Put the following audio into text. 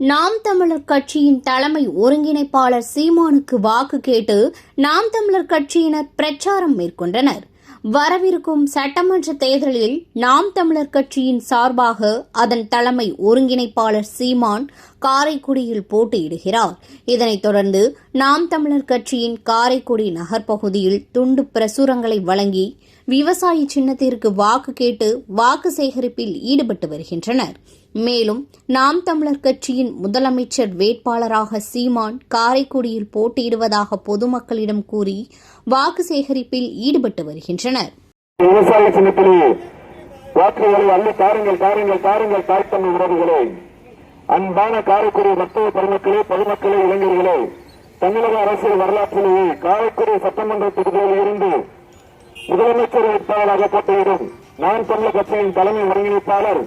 நாம் தமிழர் கட்சியின் தலைமை ஒருங்கிணைப்பாளர் சீமானுக்கு வாக்கு கேட்டு நாம் தமிழர் கட்சியினர் பிரச்சாரம் மேற்கொண்டனர். வரவிருக்கும் சட்டமன்ற தேர்தலில் நாம் தமிழர் கட்சியின் சார்பாக அதன் தலைமை ஒருங்கிணைப்பாளர் சீமான் காரைக்குடியில் போட்டியிடுகிறார். இதனைத் தொடர்ந்து நாம் தமிழர் கட்சியின் காரைக்குடி நகர் பகுதியில் துண்டு பிரசுரங்களை வழங்கி விவசாயி சின்னத்திற்கு வாக்கு கேட்டு வாக்கு சேகரிப்பில் ஈடுபட்டு வருகின்றனர். மேலும் நாம் தமிழர் கட்சியின் முதலமைச்சர் வேட்பாளராக சீமான் காரைக்குடியில் போட்டியிடுவதாக பொதுமக்களிடம் கூறி வாக்கு சேகரிப்பில் ஈடுபட்டு வருகின்றனர். விவசாய சின்னத்திலே வாக்குகளை அள்ளி தாருங்கள் தாருங்கள் தாருங்கள் தாய்த்தமிழ் உறவுகளே, அன்பான காரைக்குடி மருத்துவ பெருமக்களே, பொதுமக்களே, இளைஞர்களே, தமிழக அரசியல் வரலாற்றிலேயே காரைக்குடி சட்டமன்ற தொகுதியில் இருந்து முதலமைச்சர் வேட்பாளராக போட்டியிடும் நாம் தமிழர் கட்சியின் தலைமை ஒருங்கிணைப்பாளர்